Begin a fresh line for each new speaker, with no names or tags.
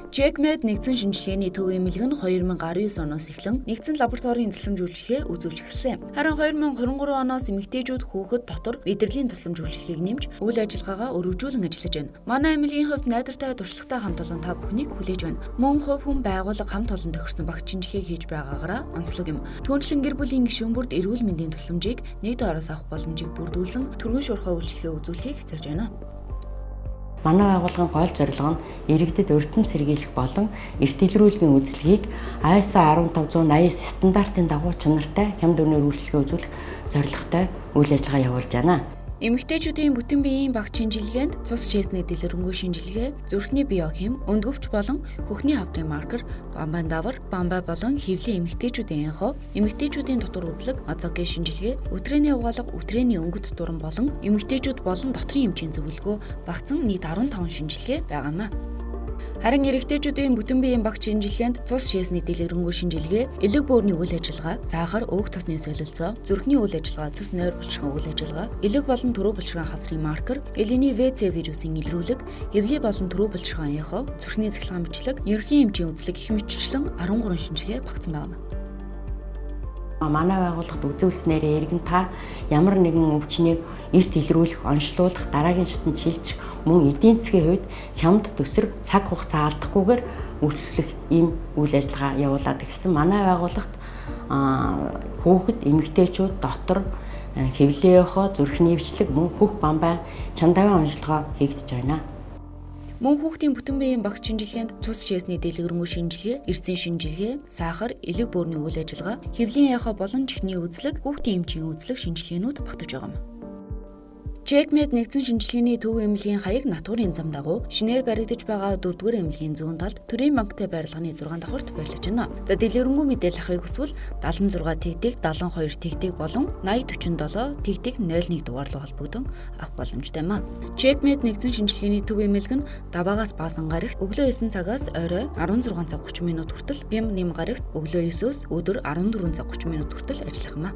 JECMED нэгдсэн шинжилгээний төв эмнэлэг нь 2019 оноос эхлэн нэгдсэн лабораторийн тусламж үйлчилгээ үзүүлж эхэлсэн. Харин 2023 оноос эмэгтэйчүүд хүүхэд дотор мэдрэлийн тусламж үйлчилгээг нэмж үйл ажиллагаагаа өргөжүүлэн ажиллаж байна. Манай эмнэлгийн хувьд найдвартай туршлагатай хамт олон та бүхнийг хүлээж байна. Мөн хувь хүн байгууллага хамт олон тохирсон багц шинжилгээг хийж байгаагаараа онцлог юм. Түүнчлэн гэр бүлийн гишүүн бүрд эрүүл мэндийн тусламжийг нэг дээрээс авах боломжийг бүрдүүлсэн түргэн шуурхай үйлчилгээ үзүүлэхийг хүсэж байна.
Манай байгууллагын гол зорилго нь иргэдэд урьдчилан сэргийлэх болон эрт илрүүлгийн үйлчилгээг ISO 15189 стандартын дагуу чанартай хямд үнээр үйлчилгээ үзүүлэх зорилготой үйл ажиллагаа явуулж байна.
Эмэгтэйчүүдийн бүтэн биеийн багц шинжилгээнд цус чэсний дэлгэрэнгүй шинжилгээ, зүрхний биохим, өндгөвч болон хөхний хавдрын маркер, бамбайн давар, бамбай болон хөвлийн эмэгтэйчүүдийн эхо, эмэгтэйчүүдийн дотор үзлэг, азогийн шинжилгээ, өтрээний угаалга, өтрээний өнгөт дуран болон эмэгтэйчүүд болон дотрын эмчийн зөвлөгөө багцсан нийт 15 шинжилгээ байгаамаа. Харин эрэгтэйчүүдийн бүтэн биеийн багц шинжилгээнд цус шээсний дэлгэрэнгүй шинжилгээ, элэг бөөрийн үйл ажиллагаа, сахар, өг тосны солилцоо, зүрхний үйл ажиллагаа, цус нойр булчирхайн үйл ажиллагаа, элэг болон түрүү булчирхайн хавдрын маркер, элийн ВЦ вирусын илрүүлэг, хэвлий болон түрүү булчирхайн эхо, зүрхний цэцлэгаан бичлэг, ерөнхий эмчийн үзлэг гэх мэтчлэн 13 шинжилгээ багцсан байна.
Манай байгууллагад үзүүлснээр иргэн та ямар нэгэн өвчнийг эрт илрүүлэх, онцлуулах, дараагийн шатанд шилжих, мөн эдийн засгийн хувьд хямд төсвөр цаг хугацаа алдахгүйгээр үйлчлэх ийм үйл ажиллагаа явуулаад эхэлсэн. Манай байгууллагт хүүхэд, эмэгтэйчүүд дотор хэвлээ эхо, зүрхний эвчлэг, мөн хөх бамбай чандавын онцлогоо хийгдэж байна.
Мөн хүүхдийн бүтэн биеийн багц шинжилгээнд цус чэсний дэлгэрэнгүй шинжилгээ, эрсийн шинжилгээ, сахар, элэг бөөрийн үйл ажиллагаа, хэвлийн эхо болон чихний үзлэг, хүүхдийн эмчийн үзлэг шинжилгээнүүд багтаж байгаа юм. JECMED нэгдсэн шинжилгээний төв эмнэлгийн хаяг натуурын зам дагуу шинээр баригдаж байгаа 4-р эмнэлгийн зүүн талд төрийн банктай барилганы 6 давхарт байрлаж байна. За дэлгэрэнгүй мэдээлэл авахыг хүсвэл 76 тэгтэг 72 тэгтэг болон 8047 тэгтэг 01 дугаар руу холбогдсон авах боломжтой юм а. JECMED нэгдсэн шинжилгээний төв эмнэлэг нь даваагаас баасан гарагт өглөө 9 цагаас орой 16 цаг 30 минут хүртэл, бям нэм гарагт өглөө 9-өөс өдөр 14 цаг 30 минут хүртэл ажиллах юм а.